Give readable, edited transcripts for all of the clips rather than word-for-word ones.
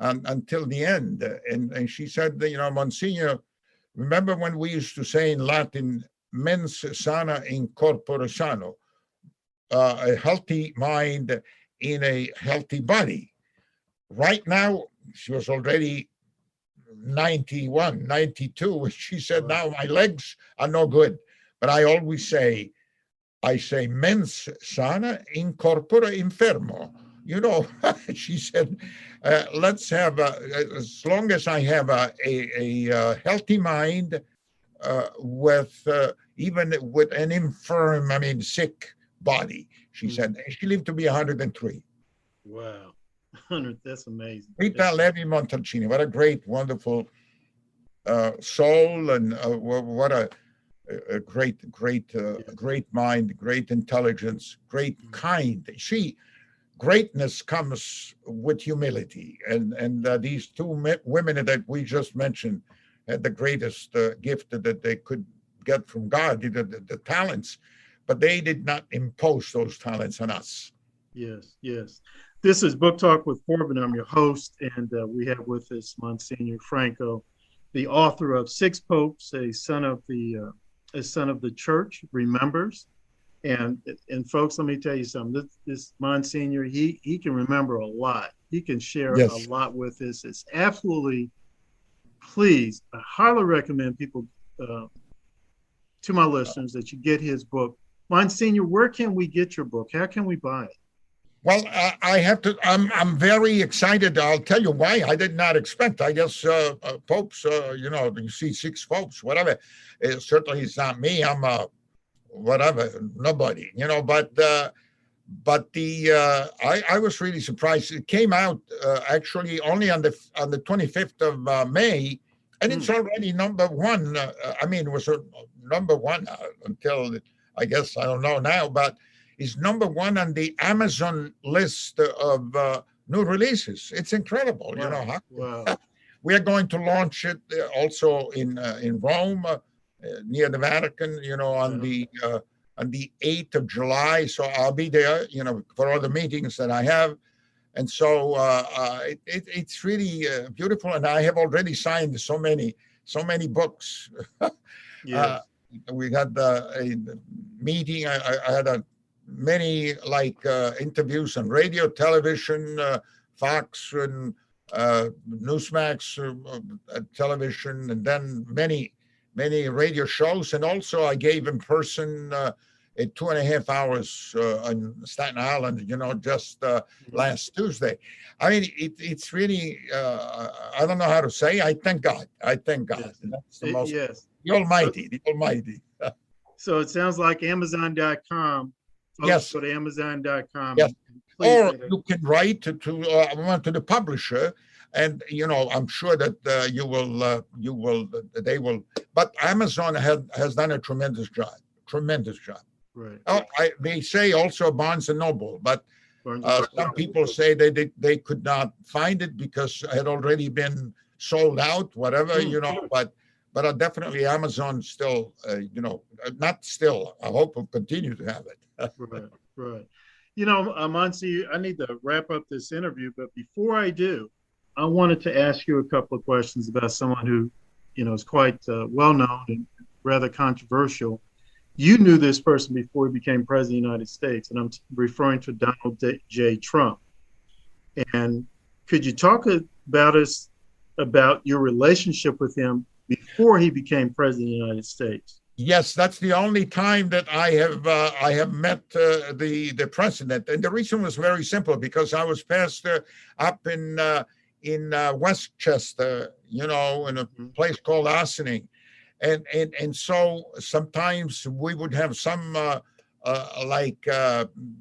until the end. And she said, Monsignor, remember when we used to say in Latin, mens sana in corpore sano, a healthy mind in a healthy body. Right now, she was already 91, 92. She said, now my legs are no good. But I always say, mens sana in corpore infermo. She said, let's have, as long as I have a healthy mind with, even with an infirm, sick body, she said. She lived to be 103. Wow. 100, that's amazing. Rita Levi Montalcini, what a great, wonderful soul, and what a great mind, great intelligence, great kind. Greatness comes with humility, and these two women that we just mentioned had the greatest gift that they could get from God, the talents, but they did not impose those talents on us. Yes. This is Book Talk with Corbin. I'm your host, and we have with us Monsignor Franco, the author of Six Popes, a son of the Church remembers. And folks, let me tell you something. This Monsignor, he can remember a lot. He can share a lot with us. It's absolutely, please, I highly recommend people, to my listeners, that you get his book. Monsignor, where can we get your book? How can we buy it? Well, I have to. I'm very excited. I'll tell you why. I did not expect. I guess popes. You see six popes, whatever. Certainly, it's not me. I'm whatever, nobody. But I was really surprised. It came out actually only on the 25th of May, and it's already number one. It was number one until, I guess, I don't know now, but is number one on the Amazon list of new releases. It's incredible. Wow. Wow. We are going to launch it also in Rome, near the Vatican, on the 8th of July. So I'll be there, for all the meetings that I have. And so it's really beautiful. And I have already signed so many books. Yes. We had a meeting. I had many interviews on radio, television, Fox, and Newsmax television, and then many radio shows. And also I gave in person 2.5 hours on Staten Island, just last Tuesday. It's really, I don't know how to say. I thank God. Yes. That's the most, the Almighty. So it sounds like Amazon.com. Folks, yes. Go to Amazon.com. Yes. Or you can write to the publisher, and I'm sure that they will. But Amazon has done a tremendous job. Right. They say also Barnes and Noble, but some people say they could not find it because it had already been sold out. Whatever, but definitely Amazon still, not still. I hope will continue to have it. Right. Monsignor, I need to wrap up this interview, but before I do, I wanted to ask you a couple of questions about someone who, is quite well-known and rather controversial. You knew this person before he became president of the United States, and I'm referring to Donald J. Trump. And could you talk about your relationship with him before he became president of the United States? Yes, that's the only time that I have met the president, and the reason was very simple, because I was pastor up in Westchester, in a place called Ossining, and so sometimes we would have some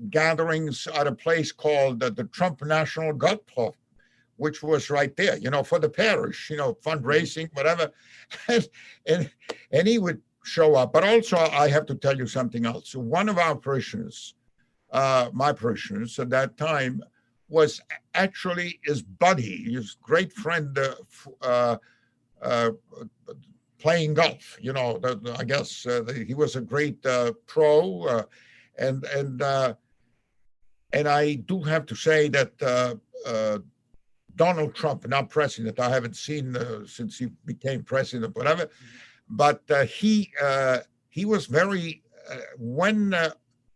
gatherings at a place called the Trump National Golf Club, which was right there, for the parish, fundraising, whatever, and he would show up. But also, I have to tell you something else. One of our parishioners, my parishioners at that time, was actually his buddy, his great friend, playing golf. I guess he was a great pro, and I do have to say that Donald Trump, not president. I haven't seen since he became president, whatever. But he was very when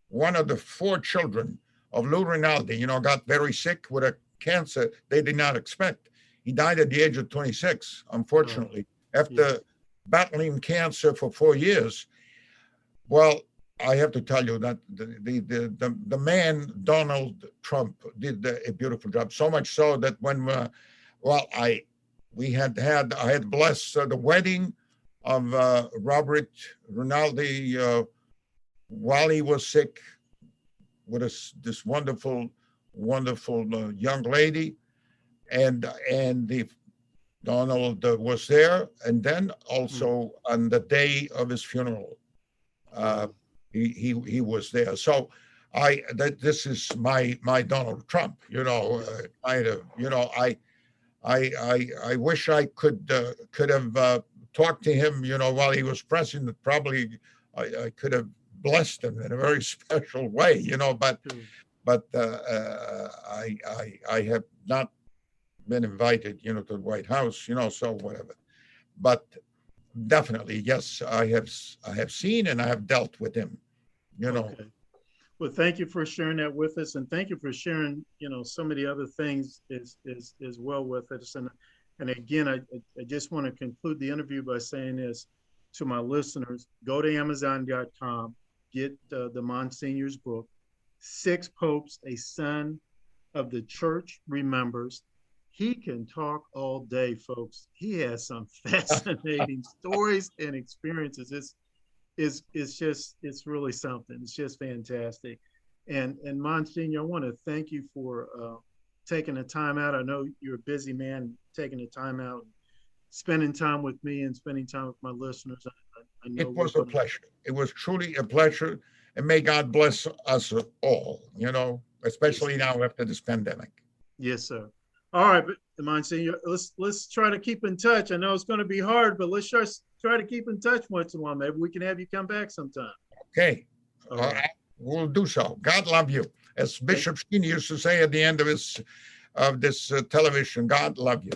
one of the 4 children of Lou Rinaldi, got very sick with a cancer they did not expect. He died at the age of 26, unfortunately, after battling cancer for 4 years. Well, I have to tell you that the man, Donald Trump, did a beautiful job. So much so that when, I had blessed the wedding of Robert Rinaldi while he was sick with this wonderful young lady, and the Donald was there, and then also on the day of his funeral, he was there. So this is my Donald Trump, kind of. I wish I could have talked to him, while he was president. Probably I could have blessed him in a very special way, but I have not been invited, to the White House, so whatever. But definitely, yes, I have seen and I have dealt with him, Okay. Well, thank you for sharing that with us, and thank you for sharing, so many other things as well with us. And again, I just want to conclude the interview by saying this to my listeners: go to Amazon.com, get the Monsignor's book, 6 Popes, a Son of the Church Remembers. He can talk all day, folks. He has some fascinating stories and experiences. It's really something. It's just fantastic. And Monsignor, I want to thank you for taking the time out. I know you're a busy man, taking the time out, spending time with me and spending time with my listeners. I know it was a pleasure. It was truly a pleasure, and may God bless us all, especially now after this pandemic. Yes, sir. All right, but Monsignor, let's try to keep in touch. I know it's going to be hard, but let's try to keep in touch once in a while. Maybe we can have you come back sometime. Okay. All right. We'll do so. God love you. As Bishop Sheen used to say at the end of this television, God love you.